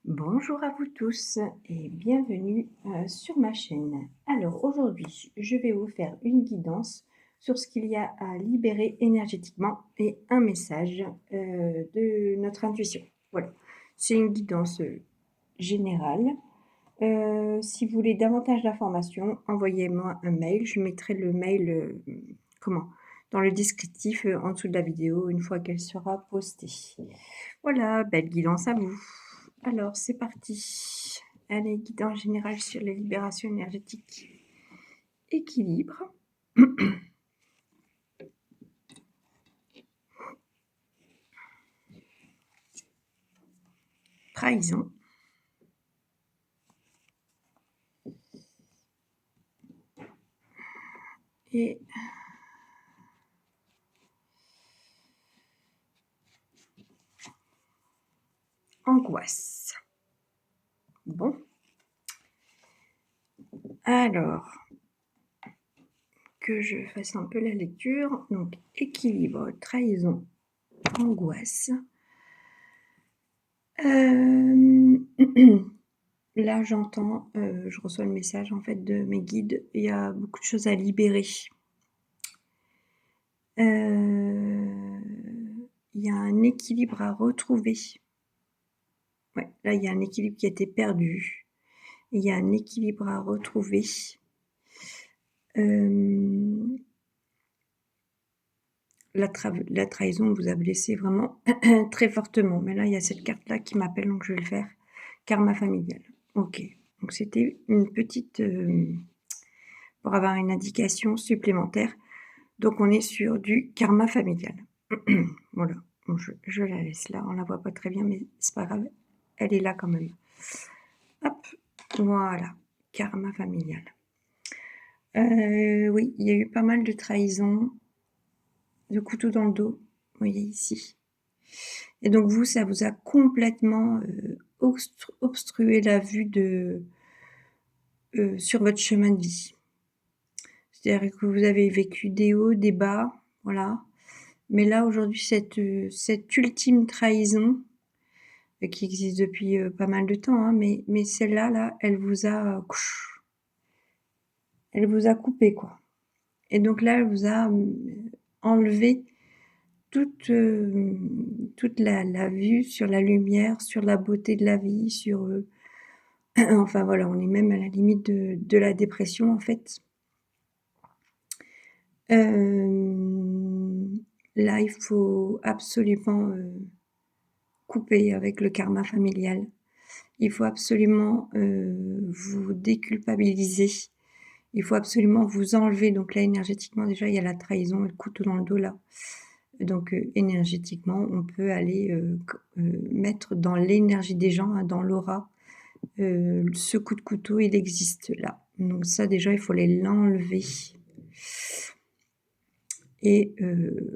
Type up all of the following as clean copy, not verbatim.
Bonjour à vous tous et bienvenue sur ma chaîne. Alors aujourd'hui, je vais vous faire une guidance sur ce qu'il y a à libérer énergétiquement et un message de notre intuition. Voilà, c'est une guidance générale. Si vous voulez davantage d'informations, envoyez-moi un mail. Je mettrai le mail comment dans le descriptif en dessous de la vidéo une fois qu'elle sera postée. Voilà, belle guidance à vous. Alors, c'est parti. Allez, guidance générale sur la libération énergétique. Équilibre. Trahison. Et angoisse. Bon. Alors, que je fasse un peu la lecture. Donc, équilibre, trahison, angoisse. Là, j'entends, je reçois le message en fait de mes guides. Il y a beaucoup de choses à libérer. Il y a un équilibre à retrouver. Ouais, là, il y a un équilibre qui a été perdu. Il y a un équilibre à retrouver. La trahison vous a blessé vraiment très fortement. Mais là, il y a cette carte-là qui m'appelle, donc je vais le faire. Karma familial. OK. Donc c'était une petite, pour avoir une indication supplémentaire. Donc on est sur du karma familial. Voilà. Bon, je la laisse là. On la voit pas très bien, mais c'est pas grave. Elle est là quand même. Hop, voilà. Karma familial. Oui, il y a eu pas mal de trahisons, de couteau dans le dos, vous voyez ici. Et donc vous, ça vous a complètement obstrué la vue sur votre chemin de vie. C'est-à-dire que vous avez vécu des hauts, des bas, voilà. Mais là, aujourd'hui, cette ultime trahison, qui existe depuis pas mal de temps, hein, mais celle-là, là, elle vous a coupé, quoi. Et donc là, elle vous a enlevé toute la vue sur la lumière, sur la beauté de la vie, sur, enfin voilà, on est même à la limite de la dépression, en fait. Là, il faut absolument, couper avec le karma familial. Il faut absolument, vous déculpabiliser. Il faut absolument vous enlever, donc là, énergétiquement, déjà, il y a la trahison et le couteau dans le dos, là. Donc, énergétiquement, on peut aller, mettre dans l'énergie des gens, hein, dans l'aura, ce coup de couteau, il existe là. Donc ça, déjà, il faut l'enlever et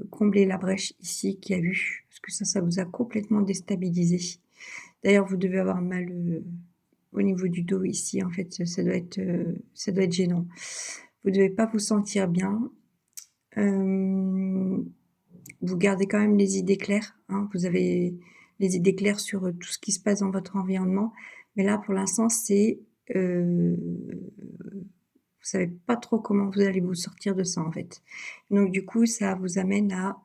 combler la brèche ici qu'il y a eu, parce que ça vous a complètement déstabilisé. D'ailleurs, vous devez avoir mal, au niveau du dos ici, en fait, ça doit être gênant. Vous devez pas vous sentir bien. Vous gardez quand même les idées claires, hein. Vous avez les idées claires sur, tout ce qui se passe dans votre environnement. Mais là, pour l'instant, c'est, vous savez pas trop comment vous allez vous sortir de ça, en fait. Donc du coup, ça vous amène à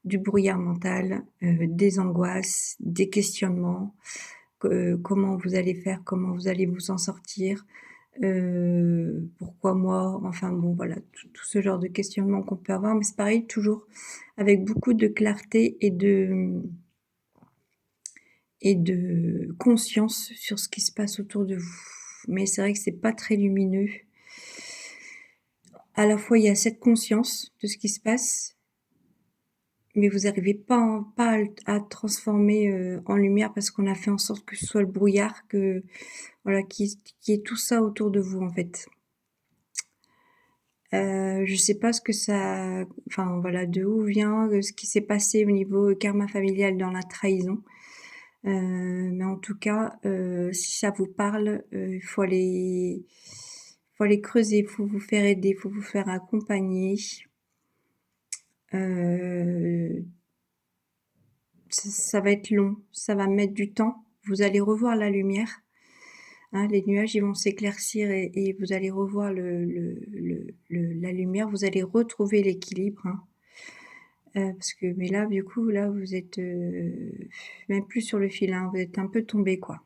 du brouillard mental, des angoisses, des questionnements, comment vous allez faire, comment vous allez vous en sortir, pourquoi moi? Enfin bon, voilà, tout ce genre de questionnement qu'on peut avoir, mais c'est pareil, toujours avec beaucoup de clarté et de conscience sur ce qui se passe autour de vous. Mais c'est vrai que c'est pas très lumineux. À la fois, il y a cette conscience de ce qui se passe, mais vous n'arrivez pas à transformer, en lumière parce qu'on a fait en sorte que ce soit le brouillard, que voilà, qu'il y ait tout ça autour de vous, en fait. Je sais pas ce que ça enfin voilà, de où vient, ce qui s'est passé au niveau karma familial dans la trahison. Mais en tout cas, si ça vous parle, il faut aller creuser, il faut vous faire aider, il faut vous faire accompagner. Heu, ça va être long, ça va mettre du temps, vous allez revoir la lumière, hein, les nuages, ils vont s'éclaircir et vous allez revoir la lumière, vous allez retrouver l'équilibre, hein. Parce que mais là, du coup, là, vous êtes, même plus sur le fil, hein, vous êtes un peu tombé quoi.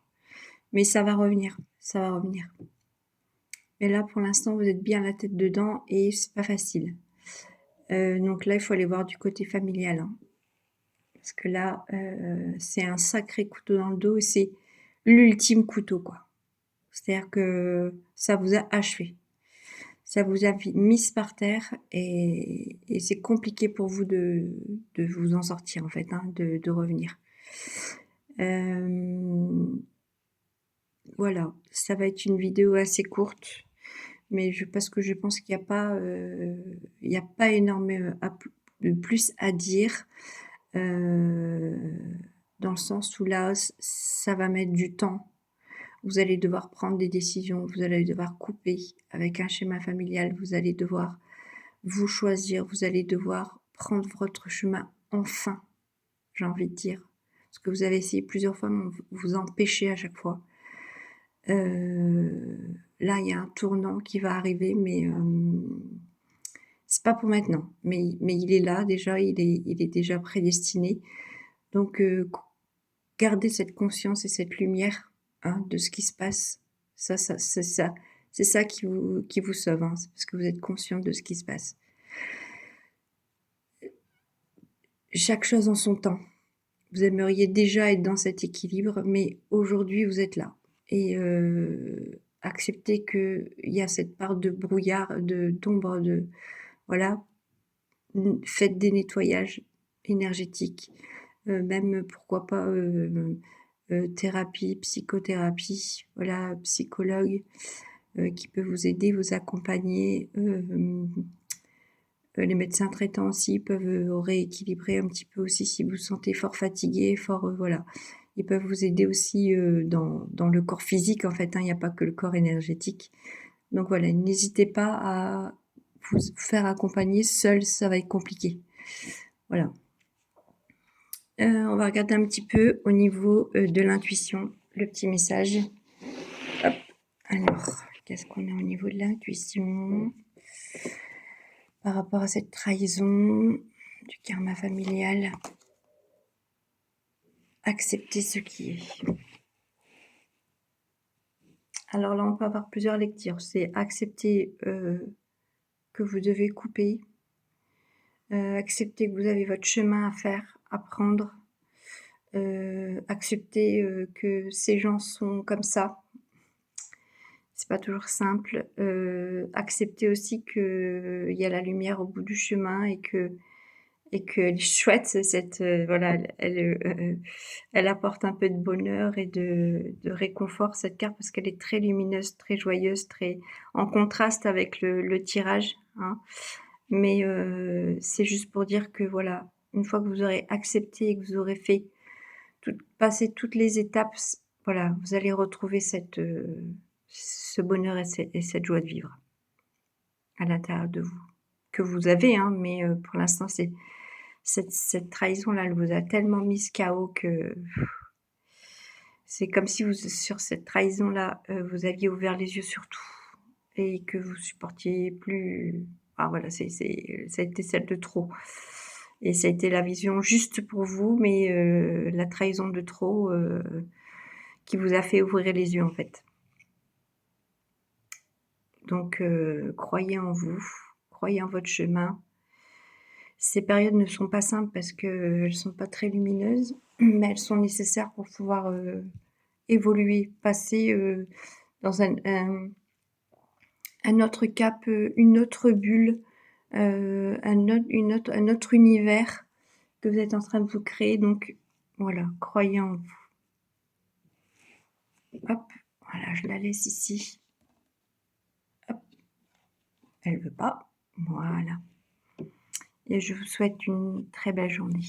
Mais ça va revenir, ça va revenir. Mais là, pour l'instant, vous êtes bien la tête dedans et c'est pas facile. Donc là, il faut aller voir du côté familial, hein. Parce que là, c'est un sacré couteau dans le dos et c'est l'ultime couteau, quoi. C'est-à-dire que ça vous a achevé. Ça vous a mise par terre et c'est compliqué pour vous de vous en sortir, en fait, hein, de revenir. Voilà, ça va être une vidéo assez courte, mais parce que je pense qu'il y a pas énormément de plus à dire, heu, dans le sens où là, ça va mettre du temps. Vous allez devoir prendre des décisions, vous allez devoir couper avec un schéma familial, vous allez devoir vous choisir, vous allez devoir prendre votre chemin enfin, j'ai envie de dire. Parce que vous avez essayé plusieurs fois, mais on vous empêchez à chaque fois. Là, il y a un tournant qui va arriver, mais c'est pas pour maintenant. Mais il est là déjà, il est déjà prédestiné. Donc gardez cette conscience et cette lumière, hein, de ce qui se passe. C'est ça qui vous sauve, hein, c'est parce que vous êtes conscient de ce qui se passe. Chaque chose en son temps. Vous aimeriez déjà être dans cet équilibre, mais aujourd'hui, vous êtes là et acceptez qu'il y a cette part de brouillard, d'ombre, voilà. Faites des nettoyages énergétiques, même pourquoi pas, thérapie, psychothérapie, voilà, psychologue, qui peut vous aider, vous accompagner, les médecins traitants aussi peuvent, rééquilibrer un petit peu aussi si vous vous sentez fort fatigué, fort, voilà. Ils peuvent vous aider aussi, dans le corps physique en fait, hein, il n'y a pas que le corps énergétique. Donc voilà, n'hésitez pas à vous faire accompagner, seul ça va être compliqué. Voilà. On va regarder un petit peu au niveau, de l'intuition, le petit message. Hop, alors, qu'est-ce qu'on a au niveau de l'intuition? Par rapport à cette trahison, du karma familial. Accepter ce qui est. Alors là, on peut avoir plusieurs lectures. C'est accepter, que vous devez couper, accepter que vous avez votre chemin à faire, à prendre, accepter, que ces gens sont comme ça. C'est pas toujours simple, accepter aussi qu'il y a la lumière au bout du chemin et qu'elle est chouette cette, voilà, elle apporte un peu de bonheur et de réconfort cette carte parce qu'elle est très lumineuse, très joyeuse, très en contraste avec le tirage, hein. Mais c'est juste pour dire que voilà, une fois que vous aurez accepté et que vous aurez fait passé toutes les étapes, voilà, vous allez retrouver ce bonheur et cette joie de vivre à l'intérieur de vous, que vous avez, hein, mais pour l'instant, c'est cette trahison-là, elle vous a tellement mis KO que c'est comme si vous sur cette trahison-là, vous aviez ouvert les yeux sur tout et que vous supportiez plus, voilà, ça a été celle de trop et ça a été la vision juste pour vous, mais la trahison de trop, qui vous a fait ouvrir les yeux, en fait. Donc croyez en vous, croyez en votre chemin. Ces périodes ne sont pas simples parce qu'elles sont pas très lumineuses, mais elles sont nécessaires pour pouvoir, évoluer, passer, dans un autre cap, une autre bulle, un autre univers que vous êtes en train de vous créer. Donc voilà, croyez en vous. Hop, voilà, je la laisse ici. Hop, elle veut pas. Voilà et je vous souhaite une très belle journée.